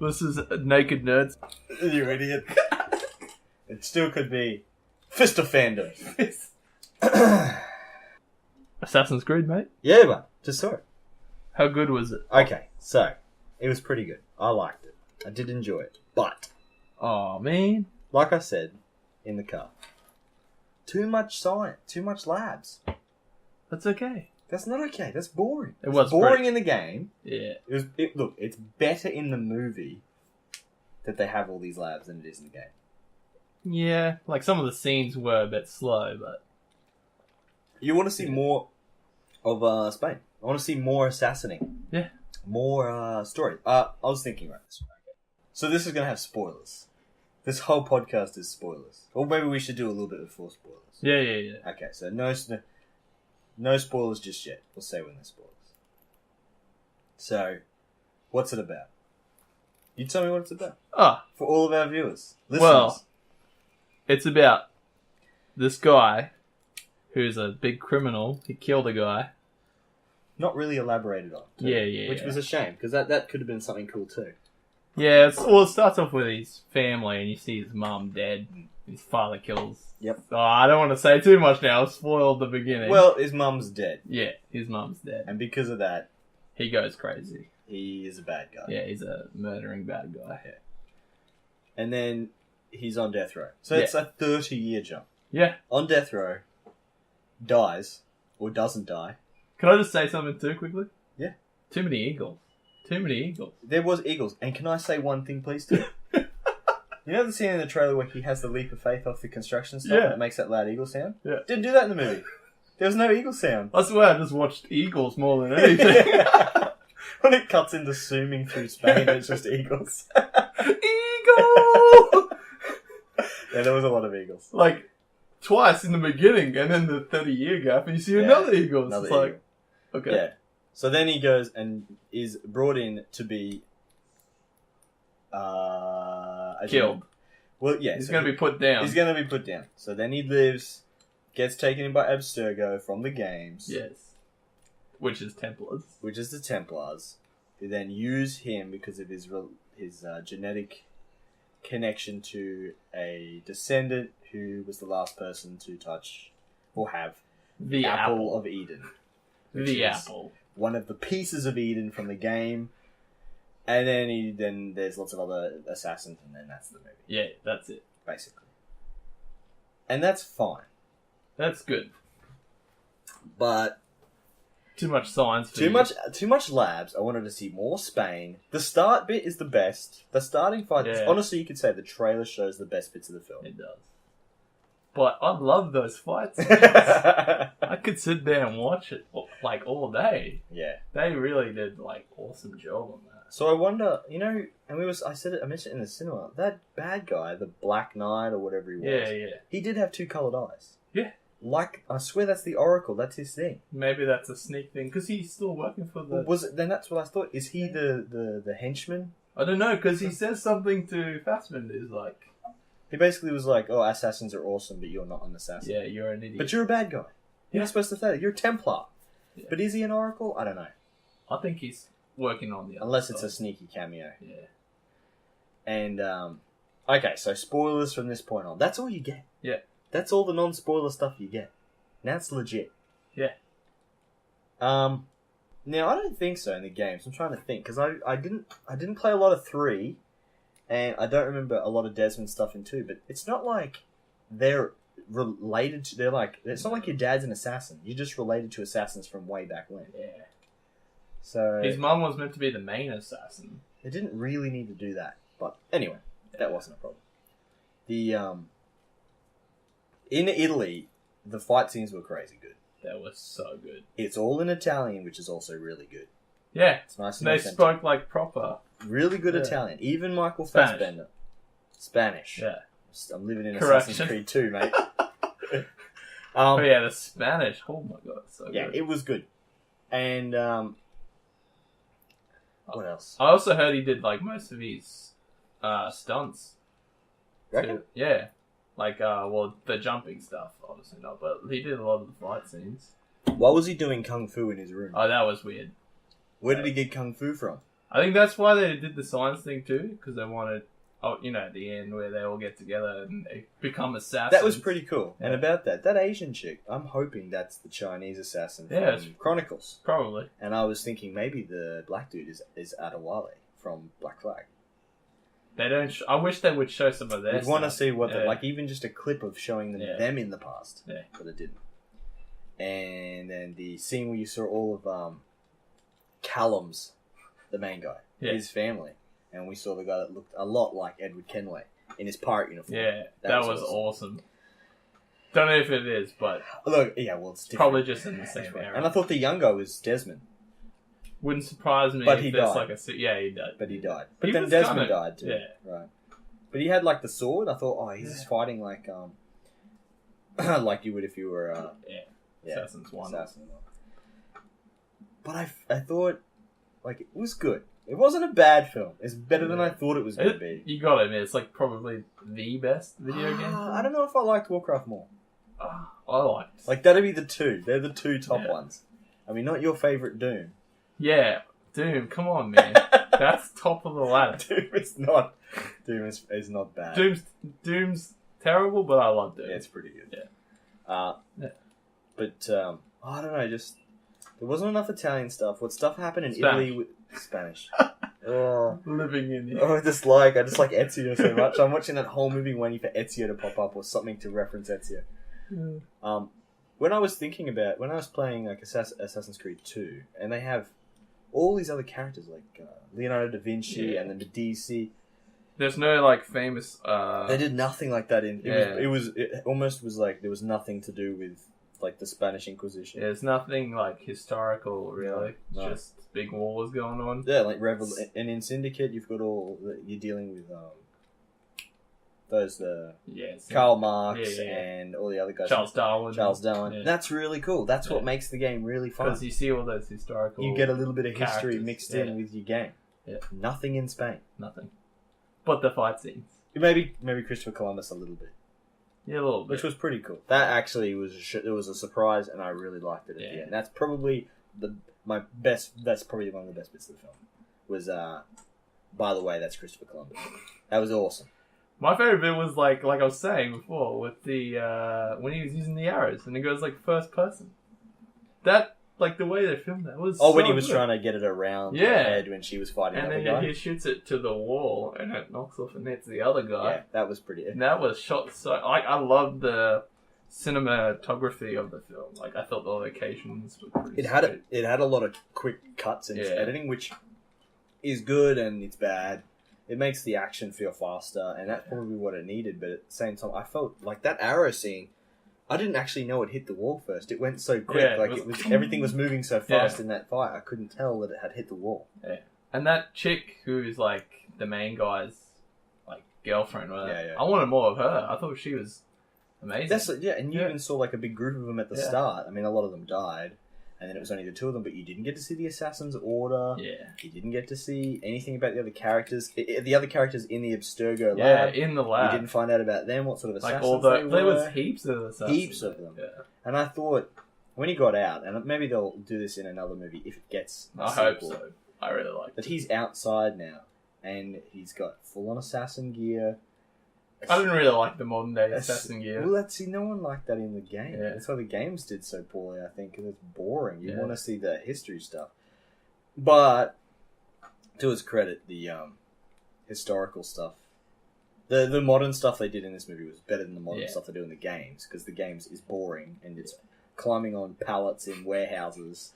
This is Naked Nerds. You idiot. It still could be Fist of Fandom. Assassin's Creed, mate. Yeah, man. Just saw it. How good was it? Okay, so it was pretty good. I liked it. I did enjoy it. But, Oh, man. like I said in the car, too much science, too much labs. That's okay. That's not okay. That's boring. It was It's boring great. in the game. Yeah. Look, it's better in the movie that they have all these labs than it is in the game. Yeah, like some of the scenes were a bit slow, but... You want to see more of Spain. I want to see more assassinating. Yeah. More story. I was thinking about this. Okay. So this is going to have spoilers. This whole podcast is spoilers. Or maybe we should do a little bit before spoilers. Yeah. Okay, so no spoilers just yet. We'll say when there's spoilers. So, what's it about? You tell me what it's about. Oh, For all of our viewers. Listeners. well, it's about this guy who's a big criminal. He killed a guy. Not really elaborated on. Too, Yeah. Which was a shame, because that could have been something cool too. Yeah, it starts off with his family, and you see his mum dead, and his father kills. Yep. Oh, I don't want to say too much now. I've spoiled the beginning. Well, his mum's dead. Yeah, his mum's dead. And because of that, He goes crazy. he is a bad guy. Yeah, he's a murdering bad guy. Yeah. And then he's on death row. So Yeah. it's a 30-year jump. Yeah. On death row, dies, or doesn't die. Can I just say something too quickly? Yeah. Too many eagles. There was eagles. And can I say one thing, please, too? You know the scene in the trailer where he has the leap of faith off the construction stuff Yeah. that makes that loud eagle sound? Yeah. Didn't do that in the movie. There was no eagle sound. I swear I just watched eagles more than anything. When it cuts into zooming through Spain, it's just eagles. Eagle! Yeah, there was a lot of eagles. Like, twice in the beginning, and then the 30-year gap, and you see Yeah, another eagle. another It's like, eagle. okay. Yeah. So then he goes and is brought in to be... Killed. Well, yeah. He's so going to be put down. He's going to be put down. So then he lives, gets taken in by Abstergo from the games. Yes. Which is Templars. Which is the Templars, who then use him because of his genetic connection to a descendant who was the last person to touch or have The Apple of Eden. The is apple. One of the pieces of Eden from the game. And then there's lots of other assassins, and then that's the movie, Yeah, that's it. basically. And that's fine. That's good. But Too much science for too much labs. I wanted to see more Spain. The start bit is the best. The starting fight, Yeah. honestly, you could say the trailer shows the best bits of the film. It does. But I love those fights. I could sit there and watch it like all day. Yeah. They really did like awesome job on that. So I wonder, and I mentioned it in the cinema. That bad guy, the Black Knight or whatever he was. Yeah. He did have two coloured eyes. Yeah. Like, I swear that's the Oracle. That's his thing. Maybe that's a sneak thing because he's still working for the. Then that's what I thought. Is he the henchman? I don't know because he says something to Fassbender. Is like, He basically was like, "Oh, assassins are awesome, but you're not an assassin. yeah, you're an idiot. But you're a bad guy. You're not supposed to say that. You're a Templar. Yeah. But is he an Oracle? I don't know. I think he's working on the. Unless other it's a side. sneaky cameo. Yeah. And okay, so spoilers from this point on. That's all you get. Yeah. That's all the non-spoiler stuff you get. Now it's legit. Yeah. Now I don't think so in the games. I'm trying to think because I didn't play a lot of 3, and I don't remember a lot of Desmond stuff in 2. But it's not like they're related to. They're like it's not like your dad's an assassin. You're just related to assassins from way back when. Yeah. So His mum was meant to be the main assassin. they didn't really need to do that. But anyway, that wasn't a problem. The in Italy, the fight scenes were crazy good. That was so good. It's all in Italian, which is also really good. Yeah. It's nice and They authentic. spoke like proper. Really good Yeah. Italian. Even Michael Spanish. Fassbender. Spanish. Yeah. I'm living in Correction. Assassin's Creed 2, mate. Oh yeah, the Spanish. Oh my god, so Yeah, good. it was good. And what else? I also heard he did like most of his stunts. Reckon? too. Yeah. Like the jumping stuff, obviously not, but he did a lot of the fight scenes. Why was he doing kung fu in his room? Oh, that was weird. Where did he get kung fu from? I think that's why they did the science thing too, because they wanted, at the end where they all get together and they become assassins. That was pretty cool. Yeah. And about that Asian chick, I'm hoping that's the Chinese assassin from Yeah, Chronicles. Probably. And I was thinking maybe the black dude is Adewale from Black Flag. They don't. I wish they would show some of their. I'd want to stuff. see what like even just a clip of showing them in the past. Yeah. But it didn't. And then the scene where you saw all of Callum's, the main guy, his family, and we saw the guy that looked a lot like Edward Kenway in his pirate uniform. Yeah, that was awesome. Don't know if it is, but look, well, it's different. Probably just in the same era. And I thought the young guy was Desmond. Wouldn't surprise me. But if he there's died. He died. But he died. But He then was Desmond kinda- died too. Yeah. Right. But he had like the sword. I thought, he's just fighting like like you would if you were Assassin's One. Assassin. But I thought like it was good. It wasn't a bad film. It's better than I thought it was going to be. You got it, man. It's like probably the best video game. I don't know if I liked Warcraft more. I liked. Like that'd be the two. They're the two top Yeah. ones. I mean, not your favorite Doom. Yeah, Doom. Come on, man. That's top of the ladder. Doom is not. Doom is not bad. Doom's terrible, but I love Doom. Yeah, it's pretty good. Yeah. But I don't know. Just there wasn't enough Italian stuff. What stuff happened in Spanish. Italy? Spanish. Oh. Living in here. I just like Ezio so much. I'm watching that whole movie waiting for Ezio to pop up or something to reference Ezio. When I was playing like Assassin's Creed 2, and they have all these other characters like Leonardo da Vinci and then Medici. There's no like famous. They did nothing like that in. It Yeah. it almost was like there was nothing to do with like the Spanish Inquisition. There's nothing like historical really. No. It's just big wars going on. Yeah, like and in Syndicate you've got you're dealing with those Karl Marx and all the other guys. Charles Darwin. Yeah. That's really cool. That's what makes the game really fun. Because you see all those historical. You get a little bit of history characters, mixed in with your game. Yeah. Nothing in Spain. Nothing. But the fight scenes. Maybe Christopher Columbus a little bit. Yeah, a little bit. Which was pretty cool. That actually was it was a surprise, and I really liked it at the end. That's probably my best. That's probably one of the best bits of the film. Was by the way, that's Christopher Columbus. That was awesome. My favorite bit was like I was saying before with the when he was using the arrows and it goes like first person. That like the way they filmed that was. When he was trying to get it around her head when she was fighting and the other then guy. he shoots it to the wall and it knocks off and hits the other guy. Yeah, that was pretty. And that was shot so I loved the cinematography of the film. Like I thought the locations were pretty. It had a lot of quick cuts in its editing, which is good and it's bad. It makes the action feel faster, and that's probably what it needed. But at the same time, I felt like that arrow scene. I didn't actually know it hit the wall first. It went so quick, everything was moving so fast in that fight. I couldn't tell that it had hit the wall. Yeah, and that chick who is like the main guy's like girlfriend. I wanted more of her. I thought she was amazing. And you even saw like a big group of them at the start. I mean, a lot of them died. And then it was only the two of them, but you didn't get to see the Assassin's Order. Yeah. You didn't get to see anything about the other characters. The other characters in the Abstergo lab. Yeah, in the lab. You didn't find out about them, what sort of assassins there was heaps of assassins. Heaps of them. Yeah. And I thought, when he got out, and maybe they'll do this in another movie if it gets a sequel, hope so. I really like it. But he's outside now, and he's got full-on assassin gear. I didn't really like the modern day assassin gear. Well, no one liked that in the game. Yeah. That's why the games did so poorly, I think, because it's boring. You want to see the history stuff. But, to his credit, the historical stuff, the modern stuff they did in this movie was better than the modern stuff they do in the games, because the games is boring, and it's climbing on pallets in warehouses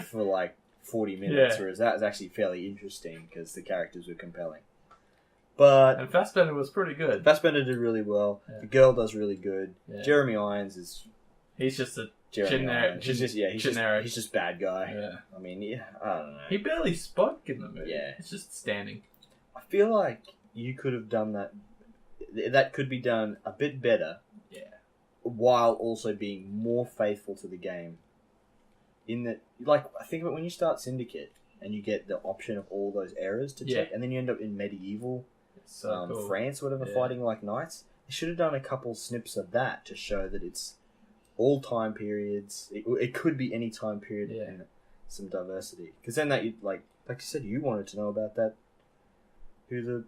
for like 40 minutes, whereas that was actually fairly interesting, because the characters were compelling. And Fassbender was pretty good. Fassbender did really well. Yeah. The girl does really good. Yeah. Jeremy Irons is... He's just a generic... He's generic. He's just bad guy. Yeah. I mean, I don't know. He barely spoke in the movie. Yeah. He's just standing. I feel like you could have done that... That could be done a bit better. Yeah. While also being more faithful to the game. In that... Like, I think when you start Syndicate, and you get the option of all those eras to check, and then you end up in medieval... cool. France, whatever, fighting like knights. They should have done a couple snips of that to show that it's all time periods. It could be any time period in some diversity. Because then that, like you said, you wanted to know about that, who the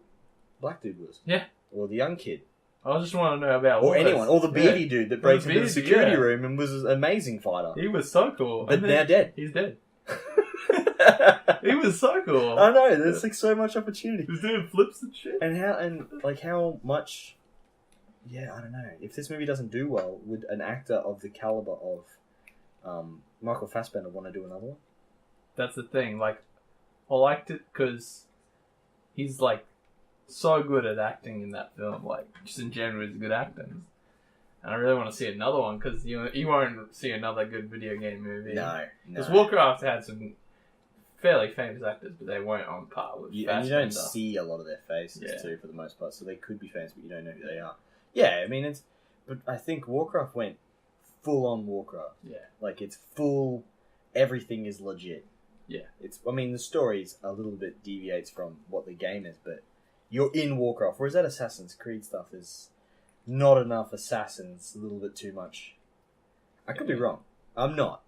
black dude was. Yeah. Or the young kid. I just want to know about Or anyone. Or the beardy dude that breaks into the security yeah. room and was an amazing fighter. He was so cool. But now dead. He's dead. He was so cool. I know, there's like so much opportunity. He's doing flips and shit. And how much... Yeah, I don't know. If this movie doesn't do well, would an actor of the caliber of Michael Fassbender want to do another one? That's the thing. Like, I liked it because he's like so good at acting in that film. Like, just in general, he's a good actor. And I really want to see another one because you won't see another good video game movie. No. Because Warcraft had some fairly famous actors, but they weren't on par with Fassbender. And you don't see a lot of their faces too, for the most part. So they could be famous, but you don't know who they are. Yeah, I mean, but I think Warcraft went full on Warcraft. Yeah. Like, it's full, everything is legit. Yeah. I mean, the story's a little bit deviates from what the game is, but you're in Warcraft. Whereas that Assassin's Creed stuff is not enough assassins, a little bit too much. I could be wrong. I'm not.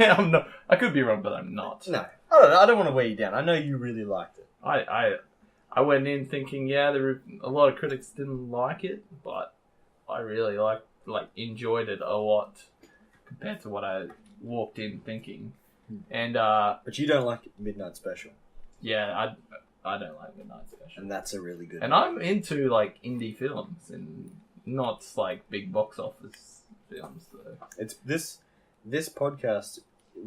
I'm not. I could be wrong, but I'm not. No. I don't know. I don't want to weigh you down. I know you really liked it. I went in thinking, there were a lot of critics didn't like it, but I really enjoyed it a lot compared to what I walked in thinking. And but you don't like Midnight Special. Yeah, I don't like Midnight Special. And that's a really good And movie. I'm into like indie films and not like big box office films. So. It's this podcast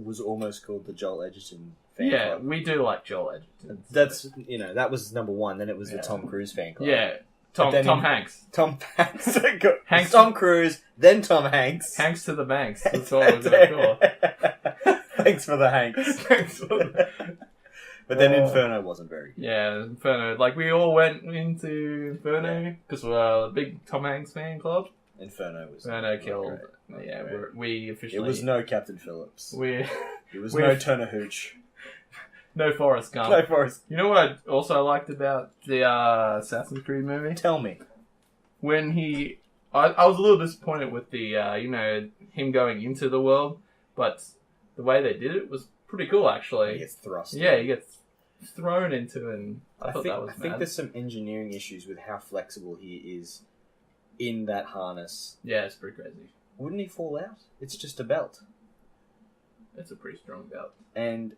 was almost called the Joel Edgerton fan club. We do like Joel Edgerton. That's that was number one. Then it was the Tom Cruise fan club. Yeah, Tom Hanks. Tom Hanks. Hanks. Tom Cruise, then Tom Hanks. Hanks to the banks. That's what we're gonna call it. Thanks for the Hanks. But then Inferno wasn't very good. Yeah, Inferno. Like, we all went into Inferno because we're a big Tom Hanks fan club. Inferno killed. Great. Yeah, we officially... It was no Captain Phillips. It was no Turner Hooch. No Forrest Gump. No Forrest. You know what I also liked about the Assassin's Creed movie? Tell me. When I was a little disappointed with the, him going into the world, but the way they did it was pretty cool, actually. He gets thrust. Yeah, he gets thrown into, and I thought that was I think there's some engineering issues with how flexible he is in that harness. Yeah, it's pretty crazy. Wouldn't he fall out? It's just a belt. It's a pretty strong belt. And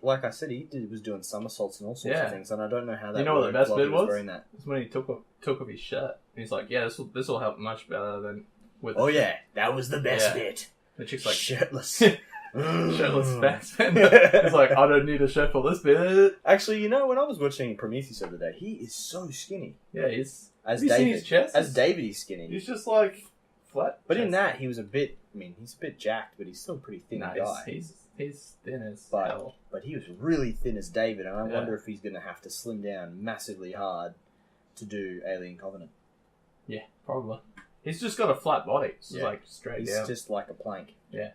like I said, he was doing somersaults and all sorts of things, and I don't know how that. You know what the best bit was? That. It's when he took off his shirt. And he's like, "Yeah, this will help much better than with." Oh yeah, that was the best bit. The chick's like shirtless. Shirtless Fassbender. It's like, I don't need a shirt for this bit. Actually, when I was watching Prometheus the other day, he is so skinny. Yeah, he's... As have you David, seen his chest? As David, he's skinny. He's just like flat. But chest. in that, he was a bit... I mean, he's a bit jacked, but he's still a pretty thin guy. He's thin as hell. But he was really thin as David, and I wonder if he's going to have to slim down massively hard to do Alien Covenant. Yeah, probably. He's just got a flat body. It's like straight down. He's just like a plank. Yeah.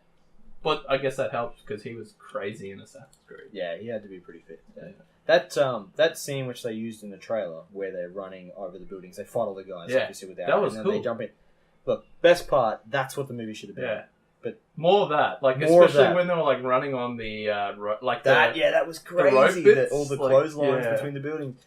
But I guess that helps because he was crazy in Assassin's Creed. Yeah, he had to be pretty fit. Yeah. That scene which they used in the trailer where they're running over the buildings, they fight all the guys obviously without that was and then cool. they jump in. Look, best part, that's what the movie should have been. Yeah. But more of that. Like, more especially when they were like running on the that was crazy. All the clotheslines between the buildings.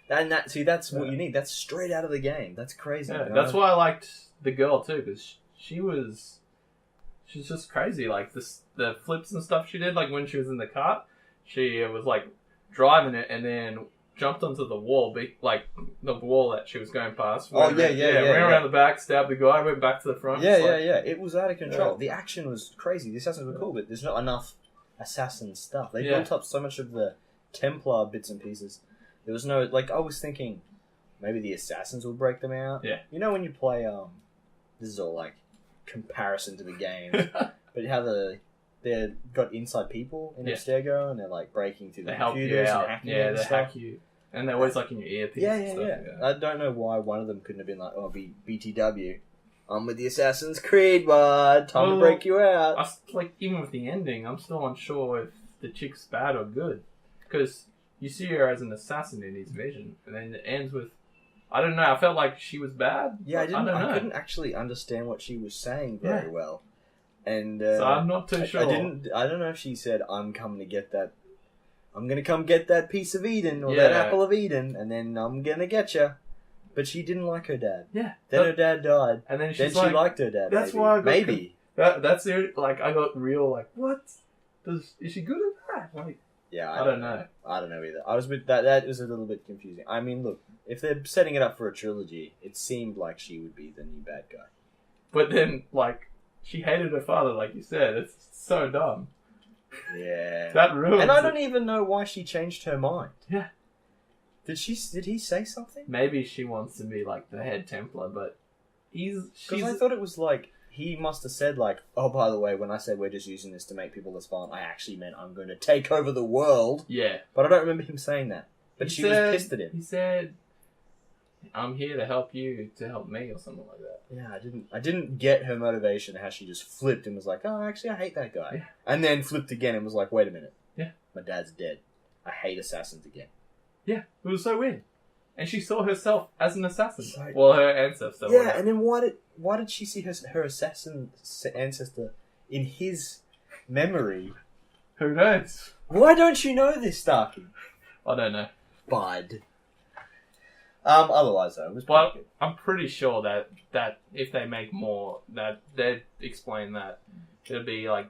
And that's what you need. That's straight out of the game. That's crazy. Yeah, that's why I liked the girl too, because she's just crazy. Like the flips and stuff she did, like when she was in the cart, she was like driving it and then jumped onto the wall, like the wall that she was going past. Went around the back, stabbed the guy, went back to the front. Yeah. It was out of control. The action was crazy. The assassins were cool, but there's not enough assassin stuff. They built up so much of the Templar bits and pieces. There was no I was thinking maybe the assassins will break them out. Yeah. You know when you play this is all like comparison to the game, but how they've got inside people in Abstergo and they're like breaking through the computers and hacking and stuff. Hack you. And they're always like in your earpiece and stuff. Yeah. I don't know why one of them couldn't have been like, BTW. I'm with the Assassin's Creed, bud. Time to break you out. Even with the ending, I'm still unsure if the chick's bad or good. Because you see her as an assassin in his vision, and then it ends with, I don't know, I felt like she was bad. Yeah, I don't know. I couldn't actually understand what she was saying very well. And So I'm not too sure. I don't know if she said, "I'm coming to get that. I'm gonna come get that piece of Eden or Yeah. that apple of Eden, and then I'm gonna get you." But she didn't like her dad. Yeah. Then her dad died. And then Then she's she like, liked her dad. that's maybe. why I got maybe. that's it. Like, I got real, like, what? Is she good at that? Like, Yeah, I don't know. I don't know either. I was with that. That was a little bit confusing. I mean, look, if they're setting it up for a trilogy, it seemed like she would be the new bad guy. but then, like, she hated her father, like you said. It's so dumb. Yeah. That ruins And I it. don't even know why she changed her mind. Yeah. Did he say something? Maybe she wants to be, like, the head Templar, but Because she's... I thought it was like, he must have said like, oh, by the way, when I said we're just using this to make people less violent, I actually meant I'm going to take over the world. Yeah. But I don't remember him saying that. But she was pissed at him. He said, I'm here to help you to help me, or something like that. Yeah, I didn't get her motivation, how she just flipped and was like, oh, actually, I hate that guy. Yeah. And then flipped again and was like, wait a minute. Yeah. My dad's dead. I hate assassins again. Yeah, it was so weird. And she saw herself as an assassin. So- Well, her ancestor. Yeah, whatever. and then why did she see her assassin ancestor in his memory? Who knows? Why don't you know this, Starkey? I don't know. Bud. Otherwise, though, it was pretty But good. I'm pretty sure that if they make more, that they'd explain that. It'd be, like,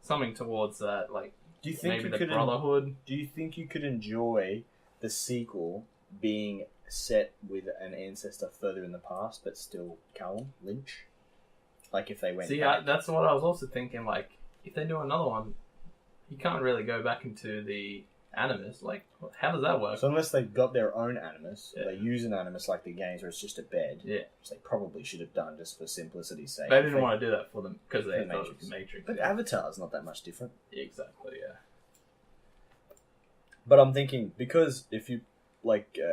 something towards that, like, Do you think maybe you the could? Brotherhood. Do you think you could enjoy the sequel being set with an ancestor further in the past, but still Callum Lynch? Like if they went. See, back. that's what I was also thinking, like, if they do another one, you can't really go back into the Animus. Like, how does that work? So unless they've got their own animus, Yeah. they use an animus like the games where it's just a bed, Yeah. which they probably should have done just for simplicity's sake. They didn't want to do that for them because they The thought it was Matrix. Matrix. But yeah. Avatar's not that much different. Exactly, yeah. But I'm thinking, because if you,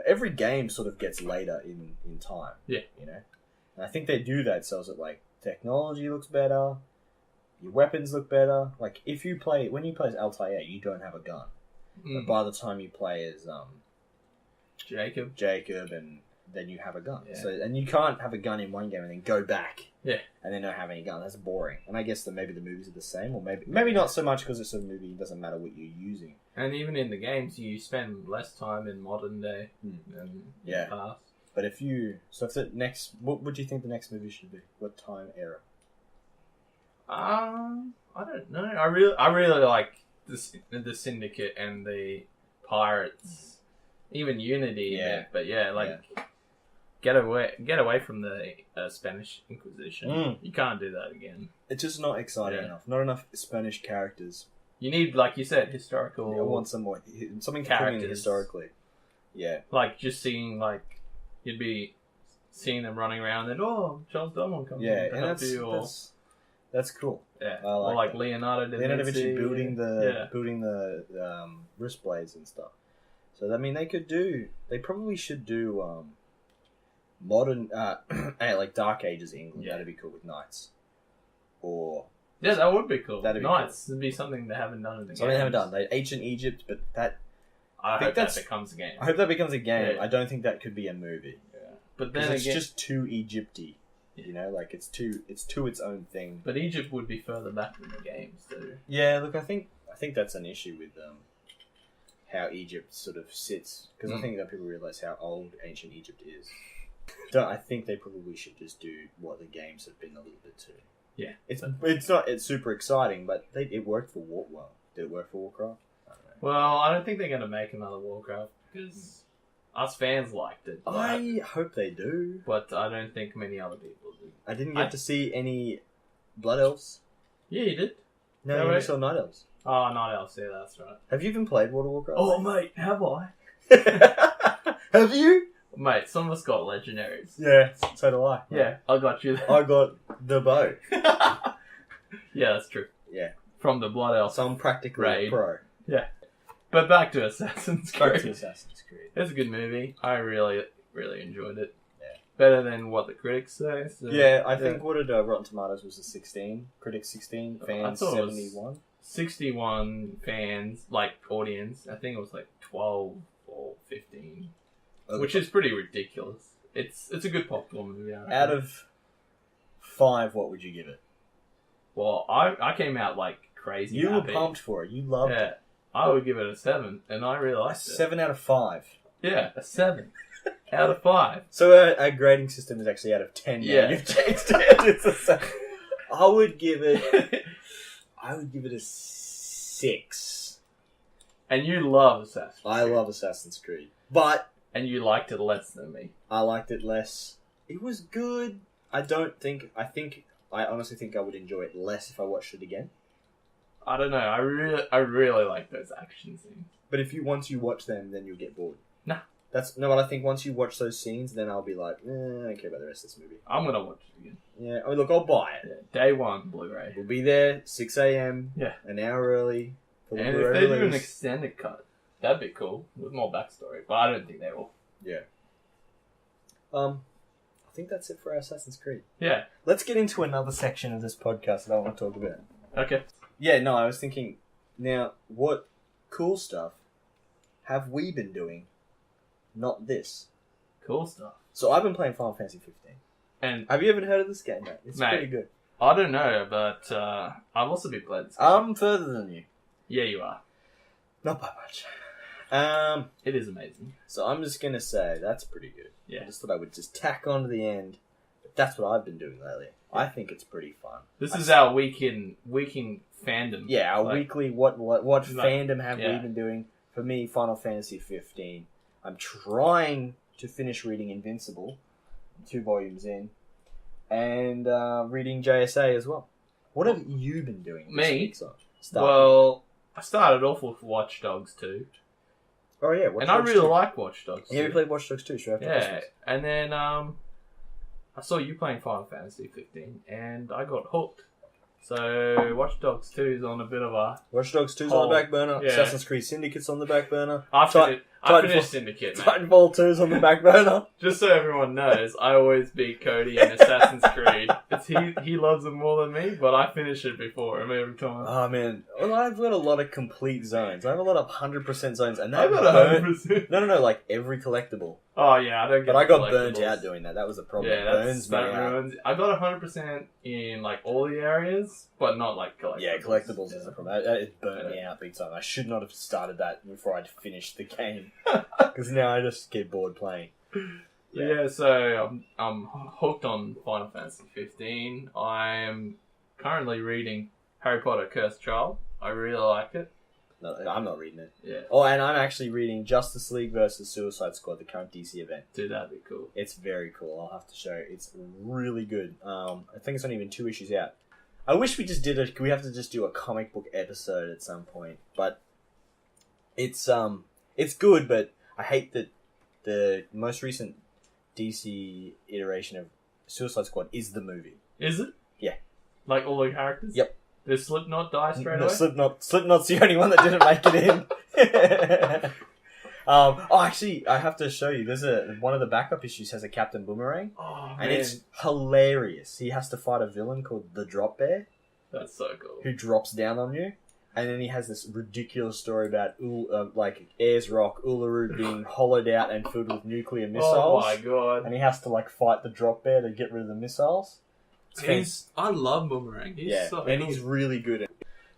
every game sort of gets later in time. Yeah. You know? And I think they do that so that, like, technology looks better, your weapons look better. Like, when you play as Altair, you don't have a gun. But by the time you play as, Jacob. and then you have a gun. Yeah. So, and you can't have a gun in one game and then go back. Yeah. And then not have any gun. That's boring. And I guess that maybe the movies are the same, or maybe not so much because it's a movie. It doesn't matter what you're using. And even in the games, you spend less time in modern day than Yeah. in the past. But if the next, what would you think the next movie should be? What time era? I don't know. I really like the Syndicate and the Pirates, even Unity. Yeah. But yeah, like get away from the Spanish Inquisition. Mm. You can't do that again. It's just not exciting Yeah. enough. Not enough Spanish characters. You need, like you said, historical. I want something to put in Characters. historically. Yeah. Like just seeing you'd be seeing them running around, and Charles Dumont comes Yeah, in to and help you, that's cool. yeah, I like or like that. Leonardo da Leonardo da Vinci Vinci building yeah. the wrist blades and stuff. So I mean, they probably should do modern like Dark Ages England. Yeah. That'd be cool with knights. Or Yeah, that would be cool. That'd be Nice. It'd be something they haven't done in the something they haven't games. done. Like ancient Egypt, but that I think hope that that's- becomes a game. I hope that becomes a game. Yeah. I don't think that could be a movie. But Because then it's again, just too Egypty. You know, like it's its own thing. but Egypt would be further back than the games too. Yeah, look, I think that's an issue with how Egypt sort of sits, because I think that people realize how old ancient Egypt is. I think they probably should just do what the games have been a little bit too. Yeah, It's super exciting, but it worked for Did it work for Warcraft? I don't know. Well, I don't think they're going to make another Warcraft because us fans liked it. I hope they do. But I don't think many other people do. I didn't get to see any Blood Elves. Yeah, you did. No, No, you only wait. saw Night Elves. Oh, not else. Yeah, that's right. Have you even played World of Warcraft? Oh, mate, have I? Have you? Mate, some of us got legendaries. Yeah, so do I. Yeah, I got you there. I got the bow. Yeah, that's true. Yeah. From the Blood Elf. So I'm practically Raid. a pro. But back to Assassin's Back Creed. to Assassin's Creed. It's a good movie. I really, really enjoyed it. Yeah. Better than what the critics say. So, Yeah, I think what did Rotten Tomatoes was a 16, critics 16, fans thought it was 71. 61 fans, like audience. I think it was like 12 or 15, which is pretty ridiculous. It's a good popcorn movie. Out of 5, what would you give it? Well, I came out like crazy. You happy. were pumped for it. You loved it. Yeah, I would give it a 7, and I really A liked it. 7 out of 5. Yeah, a 7 out of 5. So our grading system is actually out of 10 now. Yeah. You've changed it. It's a 7. I would give it a 6. And you love Assassin's Creed. I love Assassin's Creed. But And you liked it less than me. I liked it less. It was good. I honestly think I would enjoy it less if I watched it again. I don't know. I really like those action scenes. But once you watch them, then you'll get bored. Nah. But I think once you watch those scenes, then I'll be like, I don't care about the rest of this movie. I'm gonna watch it again. Yeah, I mean, look, I'll buy it. Yeah, day 1 Blu-ray. We'll be there 6 a.m. Yeah. An hour early. For the And if Blu-ray they do an release. extended cut, that'd be cool with more backstory. But I don't think they will. Yeah. I think that's it for our Assassin's Creed. Yeah. Let's get into another section of this podcast that I want to talk about. Okay. Yeah, no, I was thinking, now, what cool stuff have we been doing? Not this. Cool stuff. So I've been playing Final Fantasy 15. And Have you ever heard of this game, mate? It's Mate. pretty good. I don't know, but I've also been playing this game. I'm further than you. Yeah, you are. Not by much. It is amazing. So I'm just going to say that's pretty good. Yeah. I just thought I would just tack on to the end. But that's what I've been doing lately. I think it's pretty fun. This is our week in fandom. Yeah, our Like, weekly what fandom have yeah. we been doing? For me, Final Fantasy 15. I'm trying to finish reading Invincible, 2 volumes in, and reading JSA as well. What have you been doing? This Me? week, son? Well, I started off with Watch Dogs 2. Oh yeah, Watch And I Dogs really 2. like Watch Dogs 2. Yeah, we played Watch Dogs 2 straight after Yeah, Christmas. and then I saw you playing Final Fantasy 15, and I got hooked. So Watch Dogs 2 is on a bit of a... Watch Dogs 2's on the back burner. Yeah. Assassin's Creed Syndicate's on the back burner. I finished Titanfall- Syndicate, mate. Titanfall 2's on the back burner. Just so everyone knows, I always beat Cody in Assassin's Creed. He loves it more than me, but I finish it before him every time. Oh man, well, I've got a lot of complete zones. I have a lot of 100% zones, and I that got burn. 100%. No, like every collectible. Oh yeah, I don't get But I got collectibles. burnt out doing that. That was the problem. Yeah, It burns me that out. ruins. I got 100% in like all the areas, but not like collectibles. Yeah, collectibles is the problem. It burnt me out big time. I should not have started that before I'd finished the game, because now I just get bored playing. Yeah, so I'm hooked on Final Fantasy 15. I'm currently reading Harry Potter: Cursed Child. I really like it. No, I'm not reading it. Yeah, Oh, and I'm actually reading Justice League versus Suicide Squad, the current DC event. dude, that'd be cool. It's very cool. I'll have to show you. It's really good. I think it's not even 2 issues out. I wish we just did we have to just do a comic book episode at some point. But it's good, but I hate that the most recent DC iteration of Suicide Squad is the movie. Is it? Yeah. Like all the characters? Yep. Does Slipknot die straight No, away? Slipknot's the only one that didn't make it in. Actually, I have to show you. There's one of the backup issues has a Captain Boomerang, Oh, and man. it's hilarious. He has to fight a villain called the Drop Bear, That's so cool. who drops down on you, and then he has this ridiculous story about like Ayers Rock, Uluru being hollowed out and filled with nuclear missiles, Oh my god. and he has to like fight the Drop Bear to get rid of the missiles. I love Boomerang. He's so and cool. he's really good.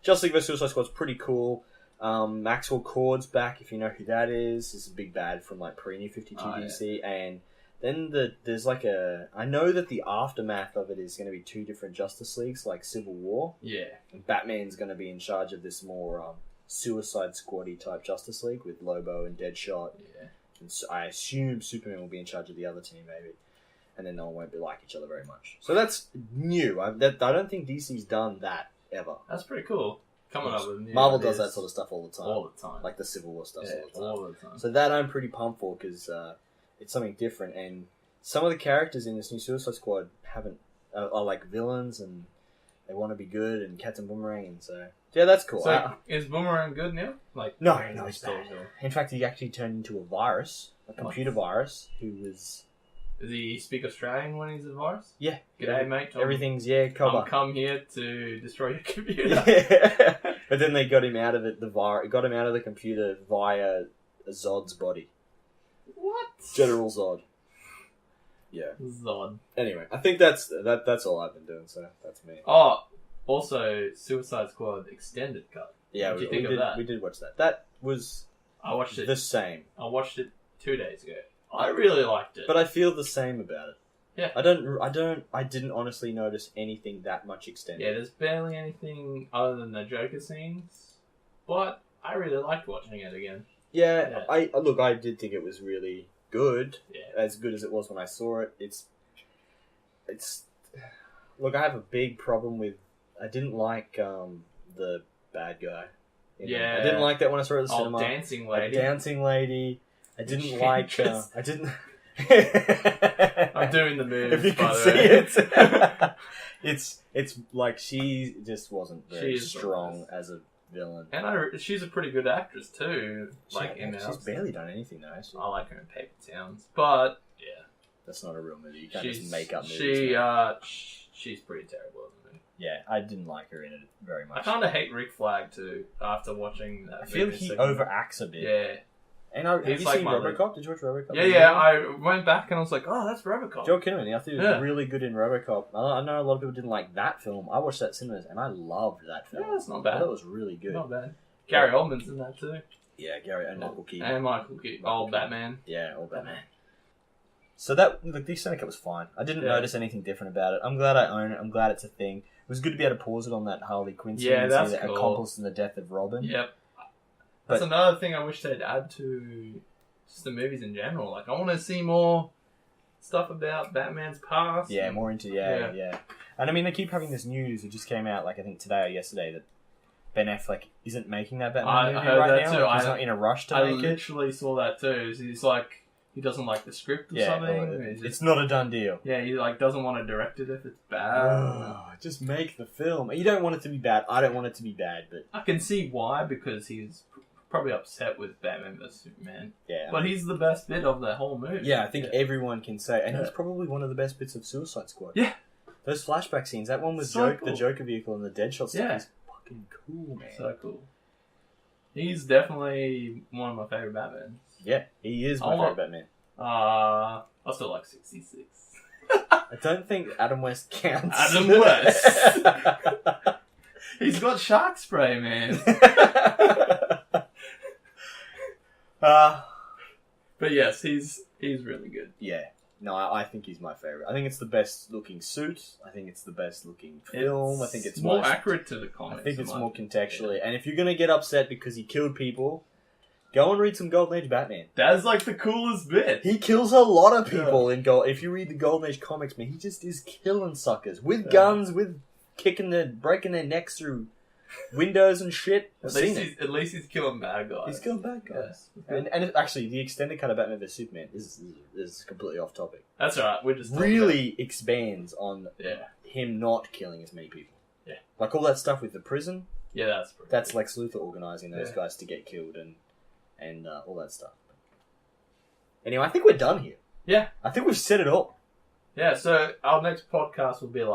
Justice League vs. Suicide Squad's pretty cool. Maxwell Cord's back, if you know who that is. He's a big bad from like pre-New 52 DC. And then there's like I know that the aftermath of it is going to be 2 different Justice Leagues, like Civil War. Yeah. And Batman's going to be in charge of this more Suicide Squad-y type Justice League with Lobo and Deadshot. Yeah. And so I assume Superman will be in charge of the other team, maybe. And then no one won't be like each other very much. So that's new. I don't think DC's done that ever. That's pretty cool. Coming up with new Marvel ideas does that sort of stuff all the time. all the time. Like the Civil War stuff yeah, all the time. all the time. So that I'm pretty pumped for because it's something different. And some of the characters in this new Suicide Squad are like villains and they want to be good and Captain Boomerang. And so, yeah, that's cool. So is Boomerang good now? Like No, he's still bad. good. In fact, he actually turned into a virus, a computer virus, who was... Does he speak Australian when he's a virus? Yeah. G'day, mate. Everything's, I've cover. come here to destroy your computer. Yeah. But then they got him out of it, got him out of the computer via Zod's body. What? General Zod. Yeah. Zod. Anyway, I think that's all I've been doing, so that's me. Oh, also Suicide Squad extended cut. Yeah, What do you think of that? We did watch that. That was I watched it. the same. I watched it 2 days ago. I really liked it. But I feel the same about it. Yeah. I didn't honestly notice anything that much extended. Yeah, there's barely anything other than the Joker scenes. But I really liked watching it again. Yeah, I did think it was really good. Yeah. As good as it was when I saw it. It's look, I have a big problem with I didn't like the bad guy. Yeah. I didn't like that when I saw it at the cinema. Dancing lady. Dancing lady. I didn't like I didn't I'm doing the moves. If you by can the see way. it. It's like she just wasn't very She's strong as a villain. And she's a pretty good actress too. She's barely done anything though. Actually. I like her in Paper Towns, but yeah, that's not a real movie. You can't just make up movies. She's pretty terrible in the movie. Yeah, I didn't like her in it very much. I kind of hate Rick Flag too. After watching that, I feel he overacts a bit. Yeah. And have you seen RoboCop? Did you watch RoboCop? Yeah. I went back and I was like, oh, that's RoboCop. Joel Kinnaman. I think he was really good in RoboCop. I know a lot of people didn't like that film. I watched that at cinemas and I loved that film. Yeah, that's not bad. That was really good. Not bad. Gary Oldman's in that too. Yeah, Gary and Michael Keaton. And Michael Keaton. Old Batman. Yeah, old Batman. So the extended cut was fine. I didn't notice anything different about it. I'm glad I own it. I'm glad it's a thing. It was good to be able to pause it on that Harley Quinn scene and see that accomplice in the death of Robin. Yep. That's another thing I wish they'd add to just the movies in general. Like, I want to see more stuff about Batman's past. Yeah, more into yeah. And I mean, they keep having this news. It just came out, like I think today or yesterday, that Ben Affleck isn't making that Batman movie heard right that now. too. Like, he's not in a rush to make it. I literally saw that too. He's like, he doesn't like the script or something. It's not a done deal. Yeah, he like doesn't want to direct it if it's bad. Just make the film. You don't want it to be bad. I don't want it to be bad, but I can see why, because he's probably upset with Batman vs Superman. Yeah, but he's the best bit of the whole movie. Yeah, I think everyone can say, and he's probably one of the best bits of Suicide Squad. Yeah, those flashback scenes. That one with the Joker vehicle and the Deadshot stuff is fucking cool, man. So cool. He's definitely one of my favorite Batmans. Yeah, he is my favorite Batman. I still like 66. I don't think Adam West counts. Adam West. He's got shark spray, man. But yes, he's really good. Yeah. No, I think he's my favorite. I think it's the best looking suit. I think it's the best looking film. I think it's more accurate to the comics. I think it's more contextually. Yeah. And if you're gonna get upset because he killed people, go and read some Golden Age Batman. That's like the coolest bit. He kills a lot of people in Gold. If you read the Golden Age comics, man, he just is killing suckers with guns, with breaking their necks through windows and shit. At least he's killing bad guys. He's killing bad guys. Yeah. And actually, the extended cut of Batman vs Superman is completely off topic. That's alright. We're just really expands on him not killing as many people. Yeah, like all that stuff with the prison. Yeah, that's Lex Luthor organizing those guys to get killed and all that stuff. Anyway, I think we're done here. Yeah, I think we've said it all. Yeah. So our next podcast will be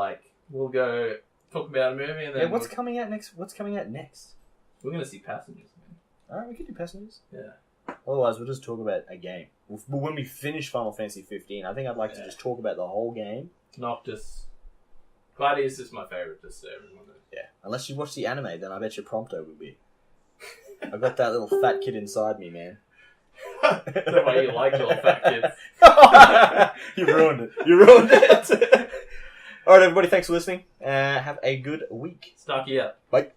we'll go talk about a movie and then what's coming out next? What's coming out next? We're gonna see Passengers, man. Alright, we can do Passengers. Yeah. Otherwise, we'll just talk about a game. When we finish Final Fantasy 15, I think I'd like to just talk about the whole game. Noctis. Gladius is my favourite, just so everyone knows. Yeah. Unless you watch the anime, then I bet your Prompto will be. I've got that little fat kid inside me, man. The way you like little fat kids. You ruined it. Alright, everybody, thanks for listening. Have a good week. Starkey out. Bye.